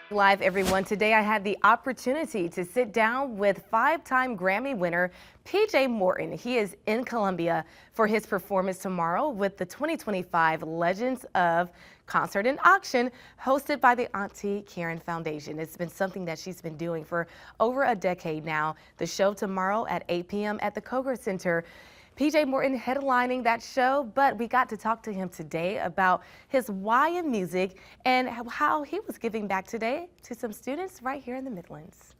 Live, everyone. Today I had the opportunity to sit down with five-time Grammy winner PJ Morton. He is in Columbia for his performance tomorrow with the 2025 Legends of Concert and Auction hosted by the Auntie Karen Foundation. It's been something that she's been doing for over a decade now. The show tomorrow at 8 p.m. at the Koger Center. PJ Morton headlining that show, but we got to talk to him today about his why in music and how he was giving back today to some students right here in the Midlands.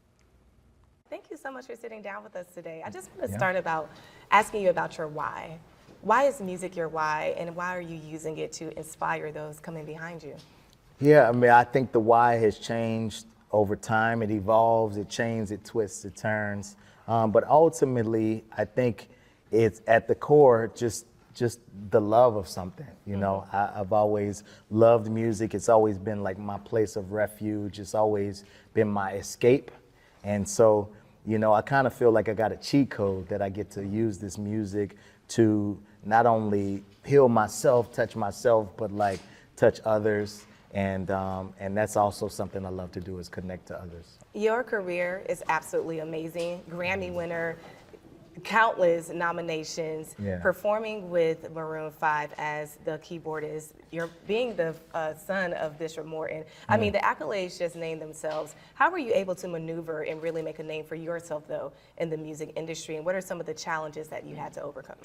Thank you so much for sitting down with us today. I just want to start about asking you about your why. Why is music your why, and why are you using it to inspire those coming behind you? Yeah, I mean, I think the why has changed over time. It evolves, it changes, it twists, it turns. But ultimately, I think it's at the core just the love of something. You know, I've always loved music. It's always been like my place of refuge. It's always been my escape. And so, you know, I kind of feel like I got a cheat code that I get to use this music to not only heal myself, but like touch others. And that's also something I love to do, is connect to others. Your career is absolutely amazing. Grammy winner, countless nominations, performing with Maroon 5 as the keyboardist. You're being the son of Bishop Morton. I mean, the accolades just name themselves. How were you able to maneuver and really make a name for yourself, though, in the music industry? And what are some of the challenges that you had to overcome?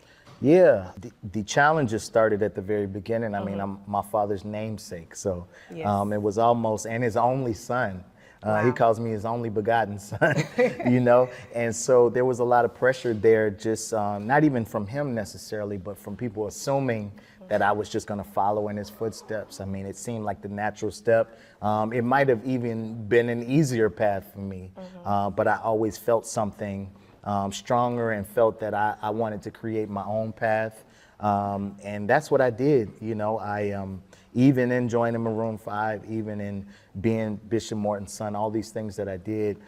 Yeah, the challenges started at the very beginning. I mean, I'm my father's namesake, so it was almost, and his only son. He calls me his only begotten son, you know? And so there was a lot of pressure there, just not even from him necessarily, but from people assuming that I was just gonna follow in his footsteps. I mean, it seemed like the natural step. It might have even been an easier path for me, but I always felt something stronger and felt that I wanted to create my own path. And that's what I did, you know. Even in joining Maroon 5, even in being Bishop Morton's son, all these things that I did.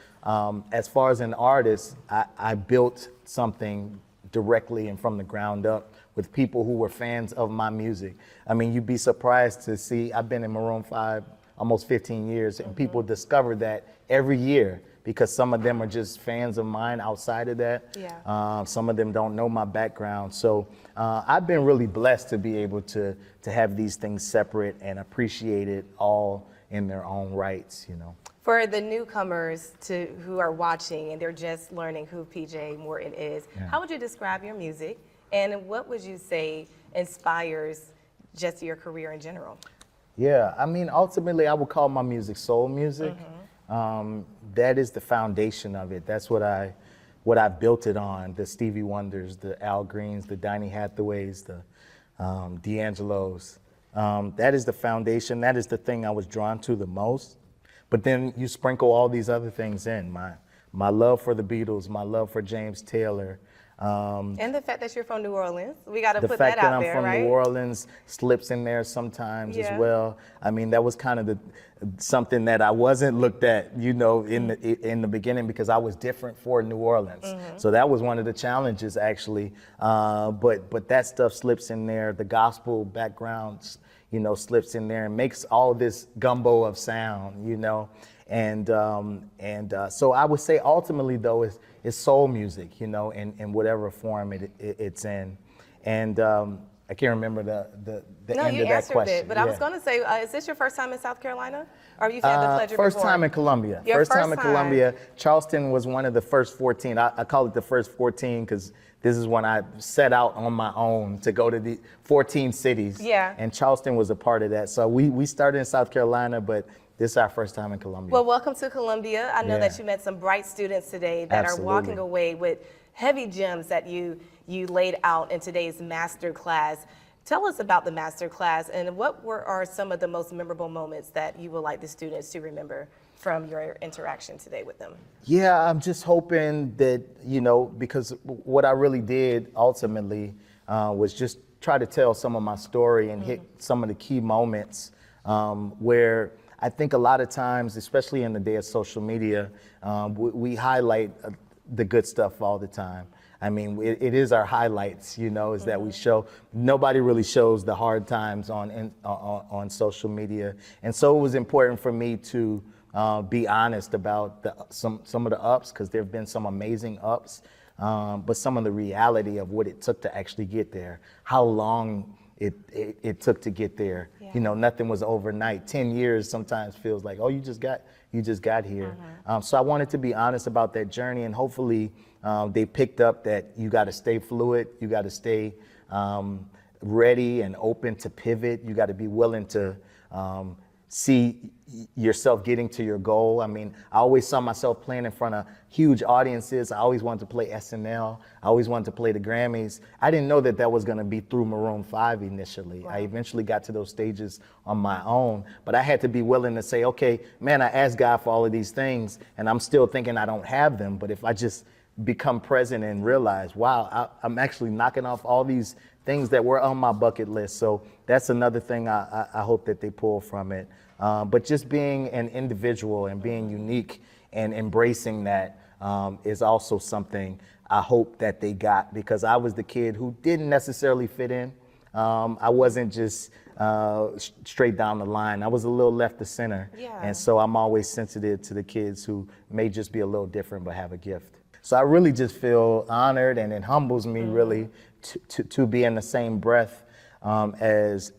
As far as an artist, I built something directly and from the ground up with people who were fans of my music. I mean, you'd be surprised to see, I've been in Maroon 5 almost 15 years, and people discover that every year, because some of them are just fans of mine outside of that. Some of them don't know my background. So I've been really blessed to be able to have these things separate and appreciate it all in their own rights, you know. For the newcomers who are watching and they're just learning who PJ Morton is, how would you describe your music, and what would you say inspires just your career in general? Yeah, I mean, ultimately I would call my music soul music. That is the foundation of it. That's what I built it on. The Stevie Wonders, the Al Greens, the Donny Hathaways, the D'Angelos. That is the foundation. That is the thing I was drawn to the most. But then you sprinkle all these other things in. My love for the Beatles, my love for James Taylor. And the fact that you're from New Orleans. We got to put that out there, right? The fact that I'm from New Orleans slips in there sometimes as well. I mean, that was kind of something that I wasn't looked at, you know, in the beginning, because I was different for New Orleans. So that was one of the challenges, actually. But that stuff slips in there. The gospel background, you know, slips in there and makes all this gumbo of sound, you know. And so I would say ultimately, though, it's soul music, you know, in whatever form it's in. And I can't remember the end of that question. No, you answered it, but I was going to say, is this your first time in South Carolina? Or have you had the pleasure First before? time in Columbia. First time in Columbia. Charleston was one of the first 14. I call it the first 14 because this is when I set out on my own to go to the 14 cities. And Charleston was a part of that. So we started in South Carolina, but this is our first time in Columbia. Well, welcome to Columbia. I know that you met some bright students today that are walking away with heavy gems that you laid out in today's master class. Tell us about the master class, and what are some of the most memorable moments that you would like the students to remember from your interaction today with them? Yeah, I'm just hoping that, you know, because what I really did ultimately was just try to tell some of my story and hit some of the key moments where I think a lot of times, especially in the day of social media, we highlight the good stuff all the time. I mean, it is our highlights, you know, is that we show. Nobody really shows the hard times on social media. And so it was important for me to be honest about some of the ups, because there have been some amazing ups, but some of the reality of what it took to actually get there, how long it took to get there. Yeah. You know, nothing was overnight. 10 years sometimes feels like, oh, you just got here. So I wanted to be honest about that journey, and hopefully they picked up that you got to stay fluid, you got to stay ready and open to pivot. You got to be willing to see yourself getting to your goal. I mean, I always saw myself playing in front of huge audiences. I always wanted to play SNL. I always wanted to play the Grammys. I didn't know that was going to be through Maroon 5 initially. Wow. I eventually got to those stages on my own, but I had to be willing to say, okay, man, I asked God for all of these things and I'm still thinking I don't have them. But if I just become present and realize, wow, I'm actually knocking off all these things that were on my bucket list. So that's another thing I hope that they pull from it. But just being an individual and being unique and embracing that is also something I hope that they got, because I was the kid who didn't necessarily fit in. I wasn't just straight down the line. I was a little left of center. Yeah. And so I'm always sensitive to the kids who may just be a little different but have a gift. So I really just feel honored, and it humbles me really to be in the same breath as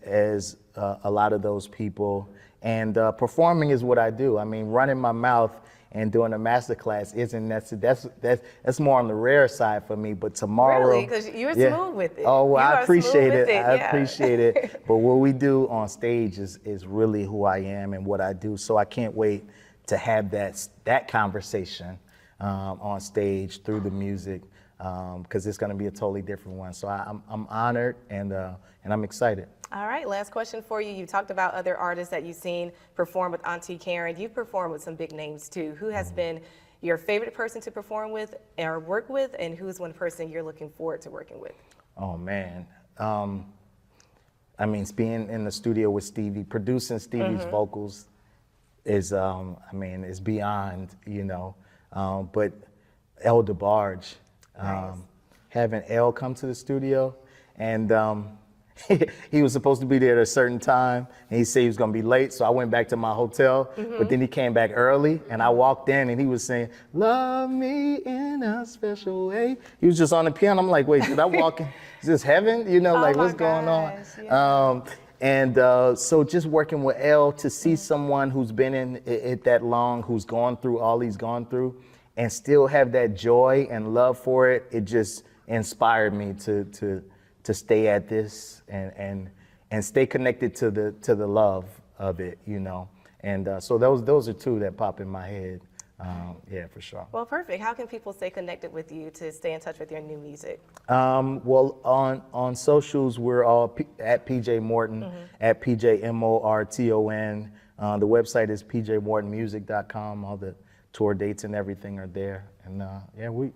a lot of those people. And performing is what I do. I mean, running my mouth and doing a masterclass isn't that's more on the rare side for me. But tomorrow, Really? Because you were smooth with it. Oh, well, I appreciate it. I Yeah. appreciate it. But what we do on stage is really who I am and what I do. So I can't wait to have that conversation on stage through the music, because it's going to be a totally different one. So I'm honored and I'm excited. All right, last question for you. You talked about other artists that you've seen perform with Auntie Karen. You've performed with some big names too. Who has been your favorite person to perform with or work with, and who's one person you're looking forward to working with? Oh man, I mean, being in the studio with Stevie, producing Stevie's vocals is, is beyond, you know. But El DeBarge, Nice. having El come to the studio, and he was supposed to be there at a certain time, and he said he was gonna be late, so I went back to my hotel, but then he came back early, and I walked in, and he was saying, "Love me in a special way." He was just on the piano. I'm like, wait, did I walk in? Is this heaven? You know, Oh like my what's going on? gosh, yeah. So just working with El, to see someone who's been in it that long, who's gone through all he's gone through, and still have that joy and love for it, it just inspired me to stay at this and stay connected to the love of it, you know. And so those are two that pop in my head. Yeah, for sure. Well, perfect. How can people stay connected with you to stay in touch with your new music? Well, on socials, we're all at PJ Morton, at PJMorton. The website is pjmortonmusic.com. All the tour dates and everything are there. And yeah, we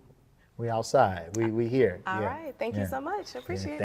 outside. We here. All Yeah. right. Thank you so much. I appreciate it.